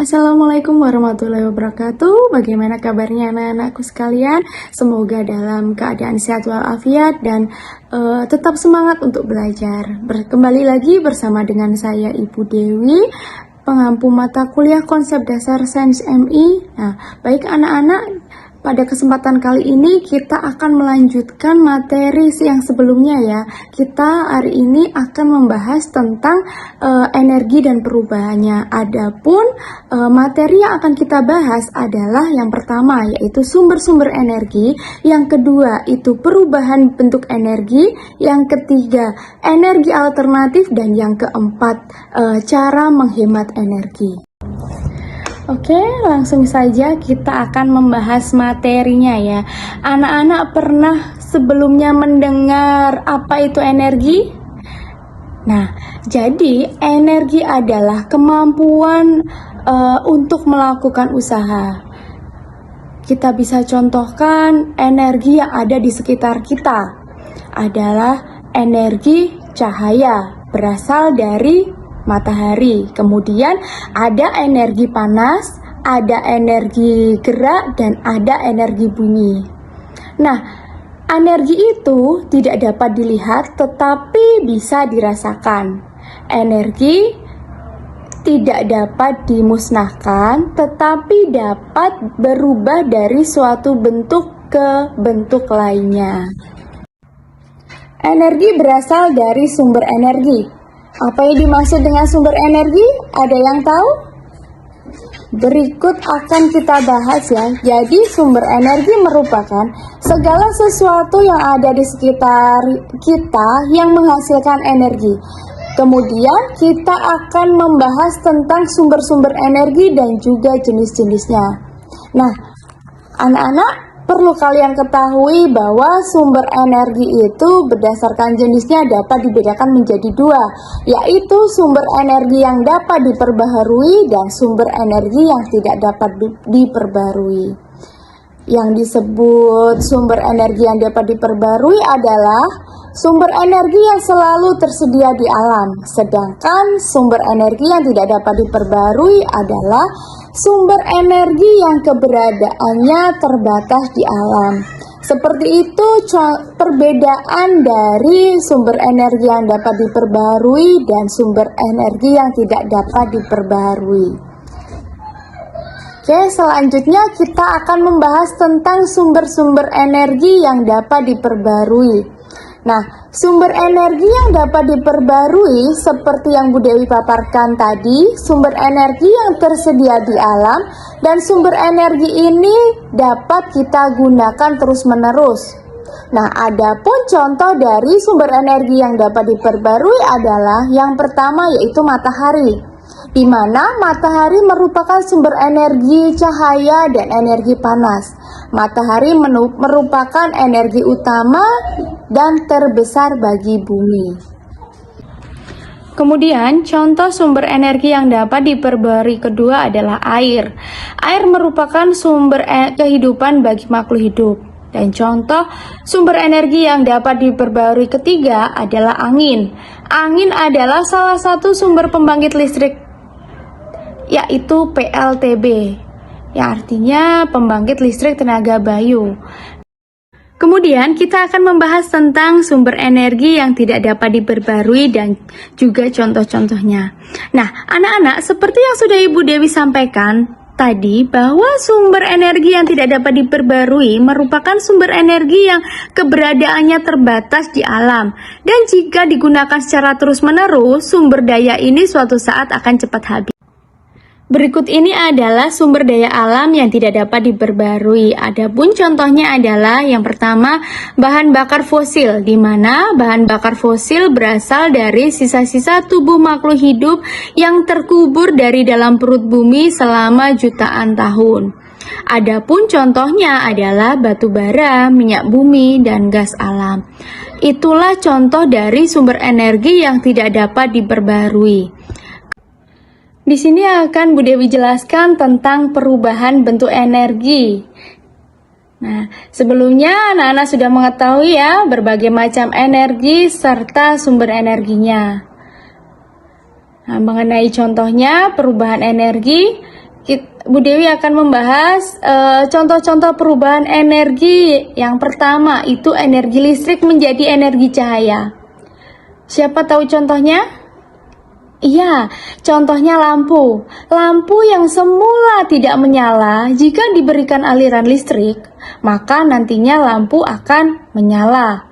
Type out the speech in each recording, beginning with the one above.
Assalamualaikum warahmatullahi wabarakatuh. Bagaimana kabarnya anak-anakku sekalian? Semoga dalam keadaan sehat walafiat dan tetap semangat untuk belajar. Kembali lagi bersama dengan saya Ibu Dewi, pengampu mata kuliah konsep dasar Sains MI. Nah, baik anak-anak, pada kesempatan kali ini kita akan melanjutkan materi yang sebelumnya ya. Kita hari ini akan membahas tentang energi dan perubahannya. Adapun materi yang akan kita bahas adalah yang pertama yaitu sumber-sumber energi, yang kedua itu perubahan bentuk energi, yang ketiga energi alternatif, dan yang keempat cara menghemat energi. Oke, langsung saja kita akan membahas materinya ya. Anak-anak pernah sebelumnya mendengar apa itu energi? Nah, jadi energi adalah kemampuan untuk melakukan usaha. Kita bisa contohkan energi yang ada di sekitar kita adalah energi cahaya, berasal dari matahari. Kemudian ada energi panas, ada energi gerak, dan ada energi bunyi. Nah, energi itu tidak dapat dilihat tetapi bisa dirasakan. Energi tidak dapat dimusnahkan tetapi dapat berubah dari suatu bentuk ke bentuk lainnya. Energi berasal dari sumber energi. Apa yang dimaksud dengan sumber energi? Ada yang tahu? Berikut akan kita bahas ya. Jadi sumber energi merupakan segala sesuatu yang ada di sekitar kita yang menghasilkan energi. Kemudian kita akan membahas tentang sumber-sumber energi dan juga jenis-jenisnya. Nah, anak-anak, perlu kalian ketahui bahwa sumber energi itu berdasarkan jenisnya dapat dibedakan menjadi dua, yaitu sumber energi yang dapat diperbaharui dan sumber energi yang tidak dapat diperbarui. Yang disebut sumber energi yang dapat diperbarui adalah sumber energi yang selalu tersedia di alam, sedangkan sumber energi yang tidak dapat diperbarui adalah sumber energi yang keberadaannya terbatas di alam. Seperti itu perbedaan dari sumber energi yang dapat diperbarui dan sumber energi yang tidak dapat diperbarui. Oke, selanjutnya kita akan membahas tentang sumber-sumber energi yang dapat diperbarui. Nah, sumber energi yang dapat diperbarui seperti yang Bu Dewi paparkan tadi, sumber energi yang tersedia di alam, dan sumber energi ini dapat kita gunakan terus-menerus. Nah, adapun contoh dari sumber energi yang dapat diperbarui adalah yang pertama yaitu matahari, di mana matahari merupakan sumber energi cahaya dan energi panas. Matahari merupakan energi utama dan terbesar bagi bumi. Kemudian, contoh sumber energi yang dapat diperbarui kedua adalah air. Air merupakan sumber kehidupan bagi makhluk hidup. Dan contoh sumber energi yang dapat diperbarui ketiga adalah angin. Angin adalah salah satu sumber pembangkit listrik, yaitu PLTB, yang artinya pembangkit listrik tenaga bayu. Kemudian kita akan membahas tentang sumber energi yang tidak dapat diperbarui dan juga contoh-contohnya. Nah, anak-anak, seperti yang sudah Ibu Dewi sampaikan tadi, bahwa sumber energi yang tidak dapat diperbarui merupakan sumber energi yang keberadaannya terbatas di alam. Dan jika digunakan secara terus-menerus, sumber daya ini suatu saat akan cepat habis. Berikut ini adalah sumber daya alam yang tidak dapat diperbarui. Adapun contohnya adalah yang pertama, bahan bakar fosil, di mana bahan bakar fosil berasal dari sisa-sisa tubuh makhluk hidup yang terkubur dari dalam perut bumi selama jutaan tahun. Adapun contohnya adalah batu bara, minyak bumi, dan gas alam. Itulah contoh dari sumber energi yang tidak dapat diperbarui. Di sini akan Bu Dewi jelaskan tentang perubahan bentuk energi. Nah, sebelumnya anak-anak sudah mengetahui ya berbagai macam energi serta sumber energinya. Nah, mengenai contohnya perubahan energi, Bu Dewi akan membahas contoh-contoh perubahan energi. Yang pertama itu energi listrik menjadi energi cahaya. Siapa tahu contohnya? Iya, contohnya lampu. Lampu yang semula tidak menyala, jika diberikan aliran listrik, maka nantinya lampu akan menyala.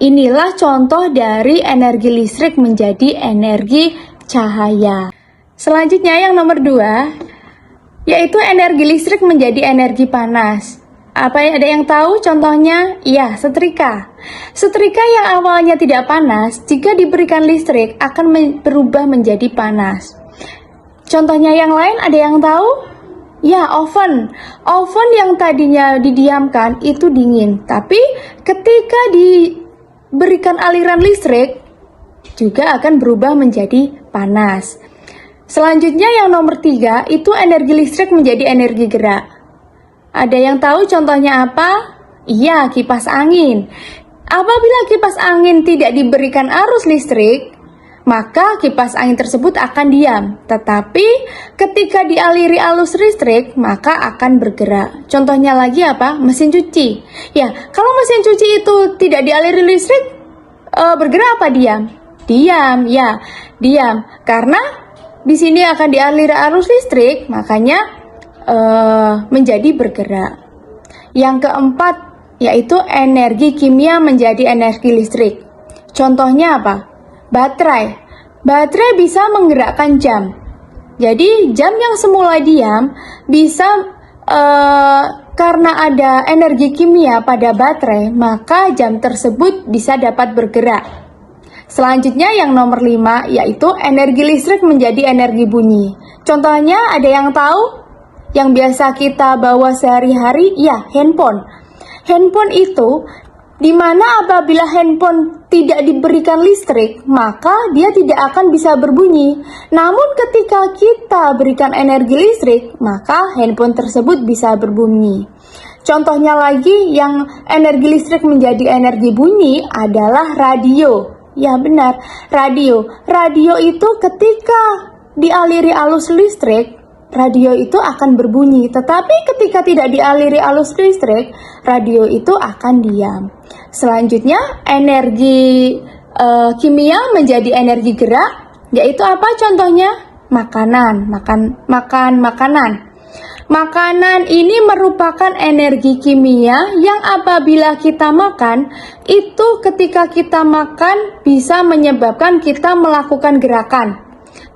Inilah contoh dari energi listrik menjadi energi cahaya. Selanjutnya yang nomor 2, yaitu energi listrik menjadi energi panas. Ada yang tahu contohnya? Iya, setrika. Setrika yang awalnya tidak panas, jika diberikan listrik akan berubah menjadi panas. Contohnya yang lain ada yang tahu? Ya, oven. Oven yang tadinya didiamkan itu dingin, tapi ketika diberikan aliran listrik juga akan berubah menjadi panas. Selanjutnya yang nomor 3 itu energi listrik menjadi energi gerak. Ada yang tahu contohnya apa? Iya, kipas angin. Apabila kipas angin tidak diberikan arus listrik, maka kipas angin tersebut akan diam. Tetapi ketika dialiri arus listrik, maka akan bergerak. Contohnya lagi apa? Mesin cuci. Ya, kalau mesin cuci itu tidak dialiri listrik, bergerak apa diam? Diam, ya, diam. Karena di sini akan dialiri arus listrik, makanya menjadi bergerak. Yang keempat yaitu energi kimia menjadi energi listrik. Contohnya apa? Baterai. Baterai bisa menggerakkan jam. Jadi jam yang semula diam bisa karena ada energi kimia pada baterai, maka jam tersebut bisa dapat bergerak. Selanjutnya yang nomor 5 yaitu energi listrik menjadi energi bunyi. Contohnya ada yang tahu? Yang biasa kita bawa sehari-hari, ya, handphone. Handphone itu dimana apabila handphone tidak diberikan listrik, maka dia tidak akan bisa berbunyi. Namun ketika kita berikan energi listrik, maka handphone tersebut bisa berbunyi. Contohnya lagi yang energi listrik menjadi energi bunyi adalah radio. Ya benar, radio. Radio itu ketika dialiri arus listrik, radio itu akan berbunyi, tetapi ketika tidak dialiri arus listrik, radio itu akan diam. Selanjutnya, energi kimia menjadi energi gerak, yaitu apa contohnya? Makanan, makanan. Makanan ini merupakan energi kimia yang apabila kita makan, itu ketika kita makan bisa menyebabkan kita melakukan gerakan.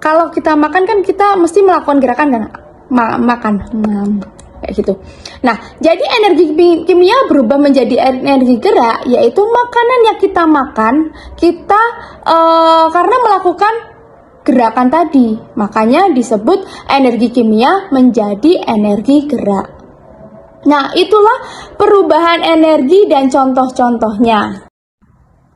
Kalau kita makan kan kita mesti melakukan gerakan kan? Makan. Kayak gitu. Nah, jadi energi kimia berubah menjadi energi gerak, yaitu makanan yang kita makan, kita karena melakukan gerakan tadi. Makanya disebut energi kimia menjadi energi gerak. Nah, itulah perubahan energi dan contoh-contohnya.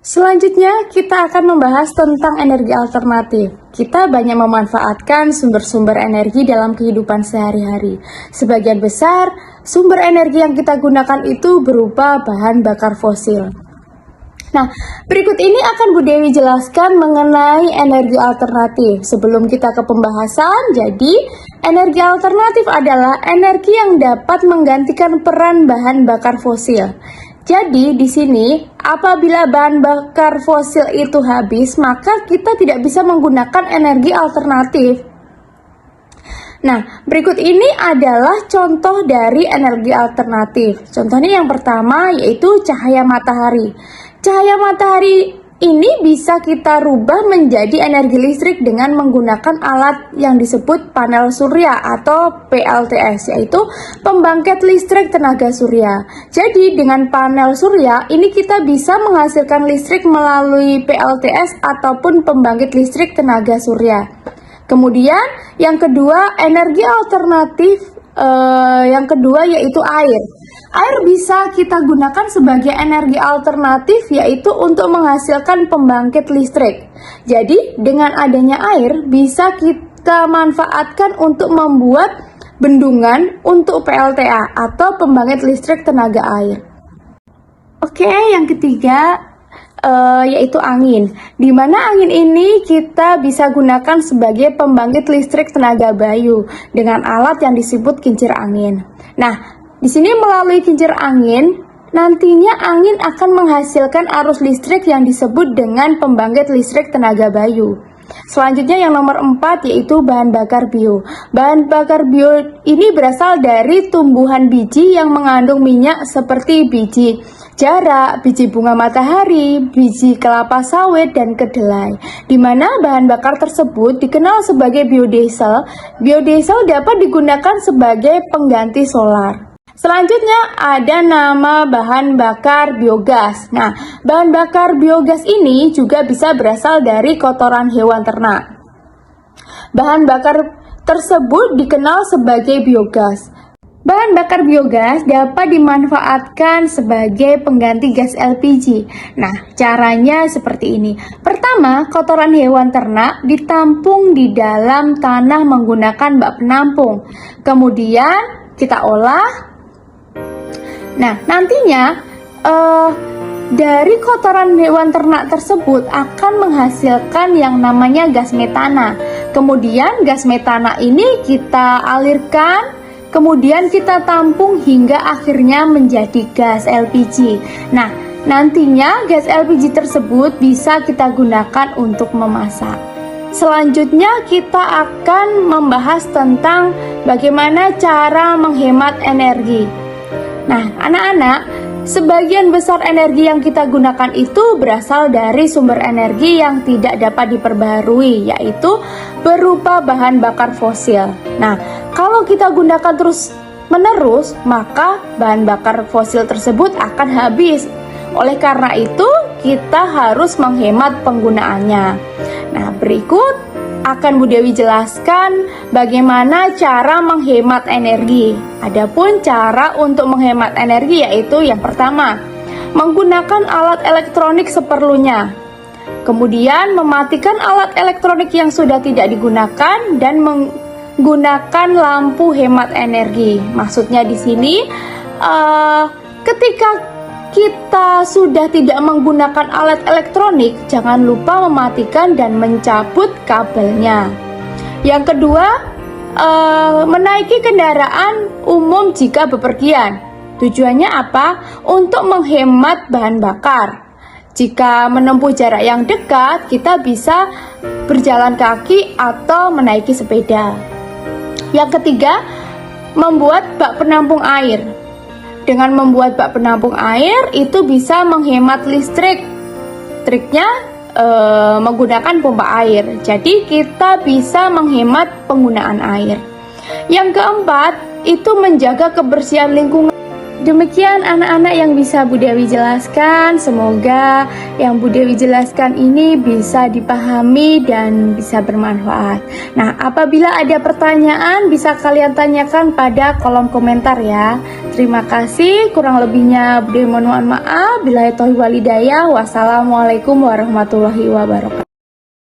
Selanjutnya, kita akan membahas tentang energi alternatif. Kita banyak memanfaatkan sumber-sumber energi dalam kehidupan sehari-hari. Sebagian besar, sumber energi yang kita gunakan itu berupa bahan bakar fosil. Nah, berikut ini akan Bu Dewi jelaskan mengenai energi alternatif. Sebelum kita ke pembahasan, jadi energi alternatif adalah energi yang dapat menggantikan peran bahan bakar fosil. Jadi di sini apabila bahan bakar fosil itu habis, maka kita tidak bisa menggunakan energi alternatif. Nah, berikut ini adalah contoh dari energi alternatif. Contohnya yang pertama yaitu cahaya matahari. Cahaya matahari ini bisa kita rubah menjadi energi listrik dengan menggunakan alat yang disebut panel surya atau PLTS, yaitu pembangkit listrik tenaga surya. Jadi dengan panel surya ini kita bisa menghasilkan listrik melalui PLTS ataupun pembangkit listrik tenaga surya. Kemudian yang kedua, energi alternatif yang kedua yaitu air. Air bisa kita gunakan sebagai energi alternatif, yaitu untuk menghasilkan pembangkit listrik. Jadi dengan adanya air bisa kita manfaatkan untuk membuat bendungan untuk PLTA atau pembangkit listrik tenaga air. Oke, yang ketiga yaitu angin. Di mana angin ini kita bisa gunakan sebagai pembangkit listrik tenaga bayu dengan alat yang disebut kincir angin. Nah, di sini melalui kincir angin, nantinya angin akan menghasilkan arus listrik yang disebut dengan pembangkit listrik tenaga bayu. Selanjutnya yang nomor 4 yaitu bahan bakar bio. Bahan bakar bio ini berasal dari tumbuhan biji yang mengandung minyak seperti biji jarak, biji bunga matahari, biji kelapa sawit, dan kedelai. Di mana bahan bakar tersebut dikenal sebagai biodiesel. Biodiesel dapat digunakan sebagai pengganti solar. Selanjutnya ada nama bahan bakar biogas. Nah, bahan bakar biogas ini juga bisa berasal dari kotoran hewan ternak. Bahan bakar tersebut dikenal sebagai biogas. Bahan bakar biogas dapat dimanfaatkan sebagai pengganti gas LPG. Nah, caranya seperti ini. Pertama, kotoran hewan ternak ditampung di dalam tanah menggunakan bak penampung. Kemudian kita olah. Nah, nantinya dari kotoran hewan ternak tersebut akan menghasilkan yang namanya gas metana. Kemudian gas metana ini kita alirkan, kemudian kita tampung hingga akhirnya menjadi gas LPG. Nah, nantinya gas LPG tersebut bisa kita gunakan untuk memasak. Selanjutnya kita akan membahas tentang bagaimana cara menghemat energi. Nah, anak-anak, sebagian besar energi yang kita gunakan itu berasal dari sumber energi yang tidak dapat diperbaharui, yaitu berupa bahan bakar fosil. Nah, kalau kita gunakan terus-menerus, maka bahan bakar fosil tersebut akan habis. Oleh karena itu, kita harus menghemat penggunaannya. Nah, berikut akan Bu Dewi jelaskan bagaimana cara menghemat energi. Adapun cara untuk menghemat energi yaitu yang pertama, menggunakan alat elektronik seperlunya. Kemudian mematikan alat elektronik yang sudah tidak digunakan dan menggunakan lampu hemat energi. Maksudnya di sini ketika kita sudah tidak menggunakan alat elektronik, jangan lupa mematikan dan mencabut kabelnya. Yang kedua, menaiki kendaraan umum jika bepergian. Tujuannya apa? Untuk menghemat bahan bakar. Jika menempuh jarak yang dekat, kita bisa berjalan kaki atau menaiki sepeda. Yang ketiga, membuat bak penampung air. Dengan membuat bak penampung air itu bisa menghemat listrik. Triknya menggunakan pompa air. Jadi kita bisa menghemat penggunaan air. Yang keempat itu menjaga kebersihan lingkungan. Demikian anak-anak yang bisa Bu Dewi jelaskan. Semoga yang Bu Dewi jelaskan ini bisa dipahami dan bisa bermanfaat. Nah, apabila ada pertanyaan bisa kalian tanyakan pada kolom komentar ya. Terima kasih. Kurang lebihnya Bu Dewi mohon maaf. Billahi taufiq wal hidayah. Wassalamualaikum warahmatullahi wabarakatuh.